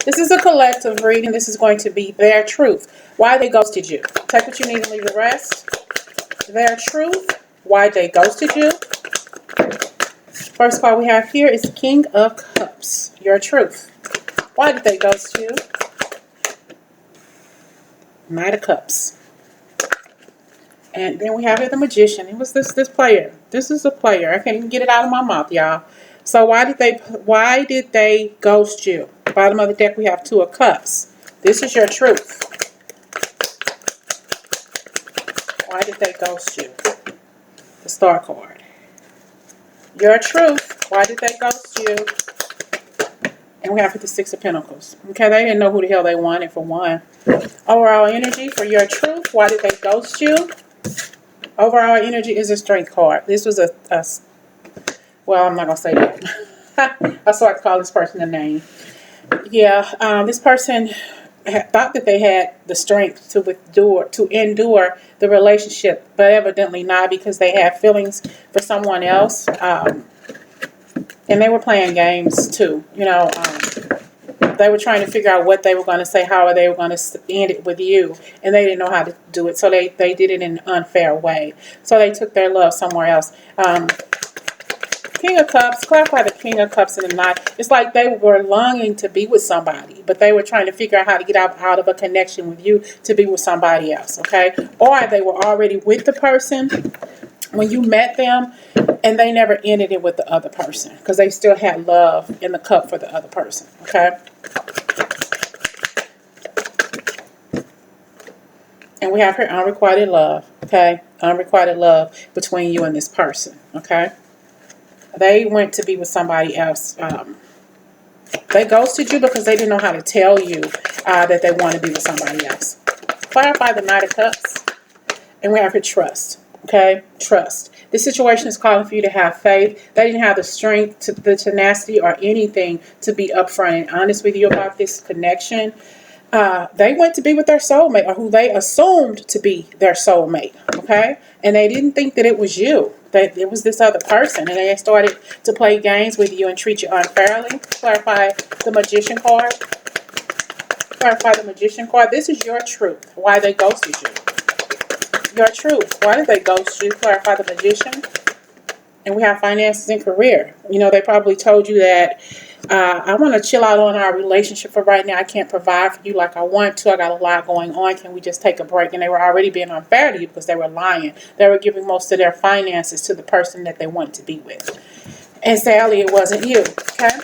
This is a collective reading. This is going to be their truth. Why they ghosted you. Take what you need and leave the rest. Their truth. Why they ghosted you. First card we have here is King of Cups. Your truth. Why did they ghost you? Knight of Cups. And then we have here the Magician. It was this player. This is a player. I can't even get it out of my mouth, y'all. So why did they ghost you? Bottom of the deck we have Two of Cups. This is your truth. Why did they ghost you? The Star card. Your truth. Why did they ghost you? And we have the Six of Pentacles. Okay, they didn't know who the hell they wanted for one. Overall energy for your truth. Why did they ghost you? Overall energy is a Strength card. This was well, I'm not going to say that. I sort of call this person a name. Yeah, this person thought that they had the strength to endure the relationship, but evidently not, because they had feelings for someone else. And they were playing games too. You know, they were trying to figure out what they were going to say, how they were going to end it with you, and they didn't know how to do it, so they did it in an unfair way. So they took their love somewhere else. King of Cups, clarify the King of Cups in the night. It's like they were longing to be with somebody, but they were trying to figure out how to get out of a connection with you to be with somebody else, okay? Or they were already with the person when you met them, and they never ended it with the other person because they still had love in the cup for the other person, okay? And we have here unrequited love, okay? Unrequited love between you and this person, okay? They went to be with somebody else. They ghosted you because they didn't know how to tell you that they want to be with somebody else. Clarify the Knight of Cups. And we have here trust. Okay? Trust. This situation is calling for you to have faith. They didn't have the strength, the tenacity, or anything to be upfront and honest with you about this connection. They went to be with their soulmate, or who they assumed to be their soulmate. Okay? And they didn't think that it was you. That it was this other person, and they started to play games with you and treat you unfairly. Clarify the Magician card. Clarify the Magician card. This is your truth. Why they ghosted you. Your truth. Why did they ghost you? Clarify the Magician. And we have finances and career. You know, they probably told you that I want to chill out on our relationship for right now. I can't provide for you like I want to. I got a lot going on. Can we just take a break? And they were already being unfair to you because they were lying. They were giving most of their finances to the person that they wanted to be with. And sadly, it wasn't you. Okay?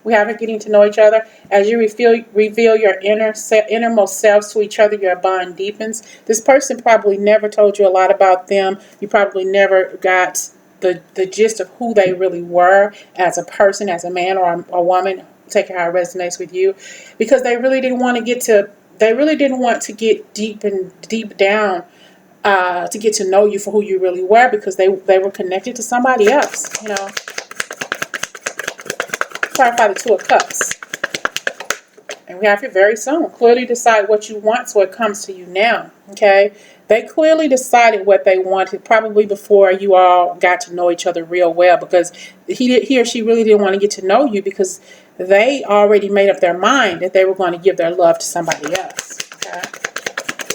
We have it getting to know each other. As you reveal your innermost selves to each other, your bond deepens. This person probably never told you a lot about them. You probably never got the gist of who they really were as a person, as a man or a woman. Take how it resonates with you, because they really didn't want to get deep down to get to know you for who you really were, because they were connected to somebody else. You know. Clarify the Two of Cups. And we have here very soon. Clearly decide what you want so it comes to you now. Okay? They clearly decided what they wanted probably before you all got to know each other real well, because he or she really didn't want to get to know you because they already made up their mind that they were going to give their love to somebody else. Okay?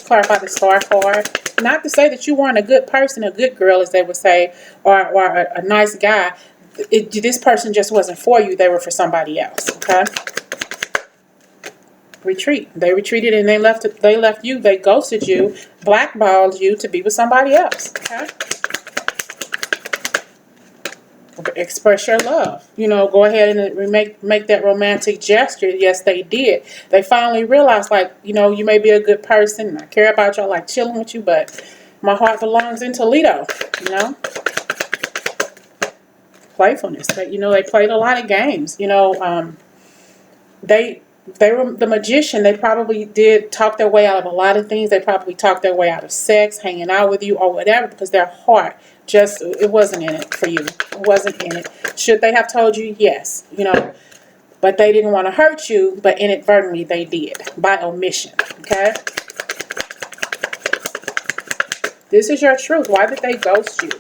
Clarify the Star card. Not to say that you weren't a good person, a good girl, as they would say, or a nice guy. This person just wasn't for you. They were for somebody else. Okay. Retreat. They retreated and they left you. They ghosted you, blackballed you to be with somebody else. Okay. Express your love. You know, go ahead and make that romantic gesture. Yes, they did. They finally realized, like, you know, you may be a good person and I care about you, I like chilling with you, but my heart belongs in Toledo. You know. Playfulness. But, you know, they played a lot of games. You know, they were the Magician. They probably did talk their way out of a lot of things. They probably talked their way out of sex, hanging out with you, or whatever, because their heart it wasn't in it for you. It wasn't in it. Should they have told you? Yes. You know, but they didn't want to hurt you, but inadvertently they did, by omission. Okay? This is your truth. Why did they ghost you?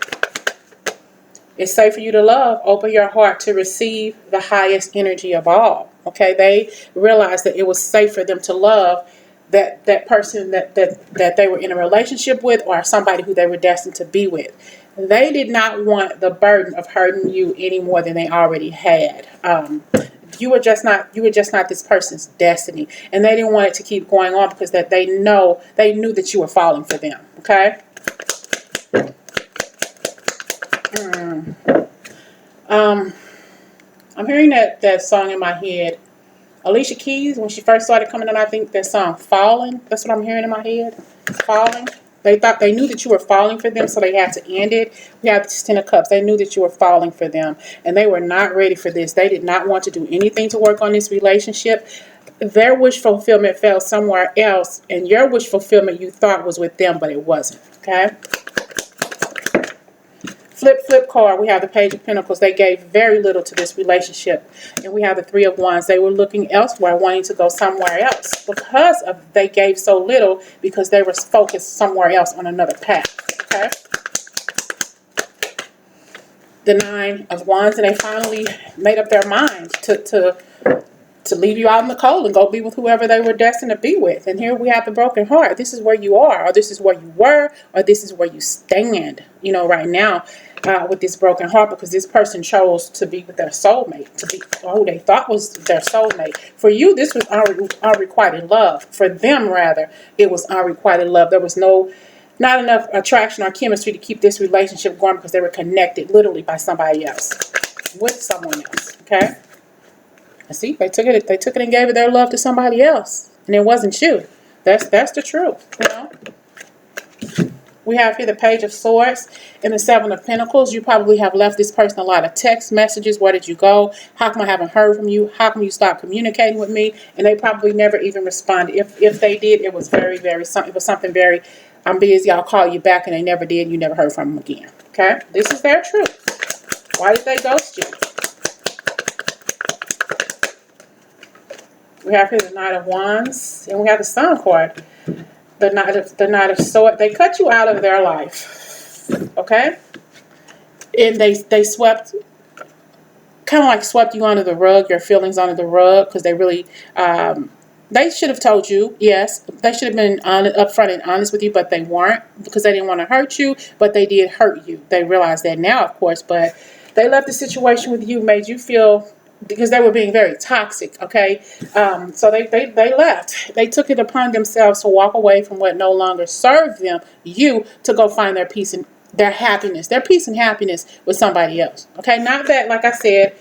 It's safe for you to love. Open your heart to receive the highest energy of all. Okay, they realized that it was safe for them to love that person that they were in a relationship with, or somebody who they were destined to be with. They did not want the burden of hurting you any more than they already had. You were just not this person's destiny, and they didn't want it to keep going on because that they knew that you were falling for them. Okay. I'm hearing that song in my head. Alicia Keys, when she first started coming on, I think that song "Fallin." That's what I'm hearing in my head. Falling. They knew that you were falling for them, so they had to end it. We have this Ten of Cups. They knew that you were falling for them, and they were not ready for this. They did not want to do anything to work on this relationship. Their wish fulfillment fell somewhere else, and your wish fulfillment you thought was with them, but it wasn't. Okay. Flip card, we have the Page of Pentacles. They gave very little to this relationship. And we have the Three of Wands. They were looking elsewhere, wanting to go somewhere else. They gave so little because they were focused somewhere else on another path. Okay? The Nine of Wands, and they finally made up their mind to leave you out in the cold and go be with whoever they were destined to be with. And here we have the broken heart. This is where you are, or this is where you were, or this is where you stand, right now with this broken heart, because this person chose to be with their soulmate, to be who they thought was their soulmate. For you, this was unrequited love. For them, rather, it was unrequited love. There was not enough attraction or chemistry to keep this relationship going because they were connected literally by somebody else, with someone else. Okay? See, they took it and gave it their love to somebody else, and it wasn't you. That's the truth. We have here the Page of Swords and the Seven of Pentacles. You probably have left this person a lot of text messages. Where did you go? How come I haven't heard from you? How come you stopped communicating with me? And they probably never even responded. If they did, it was something very, I'm busy, I'll call you back, and they never did. You never heard from them again. Okay, this is their truth. Why did they ghost you? We have here the Knight of Wands, and we have the Sun card. The Knight of Swords. They cut you out of their life, okay? And they swept you under the rug, your feelings under the rug, because they really, they should have told you, yes. They should have been upfront and honest with you, but they weren't, because they didn't want to hurt you, but they did hurt you. They realize that now, of course, but they left the situation with you, made you feel, because they were being very toxic, okay? So they left. They took it upon themselves to walk away from what no longer served them, you, to go find their peace and their happiness, their peace and happiness with somebody else, okay? Not that, like I said,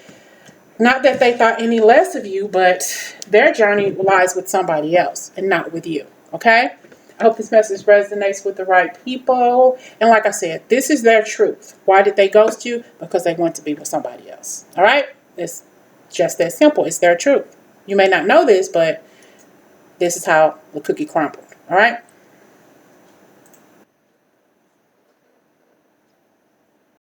not that they thought any less of you, but their journey lies with somebody else and not with you, okay? I hope this message resonates with the right people. And like I said, this is their truth. Why did they ghost you? Because they went to be with somebody else, all right? It's just that simple. It's their truth. You may not know this, but this is how the cookie crumbled. All right?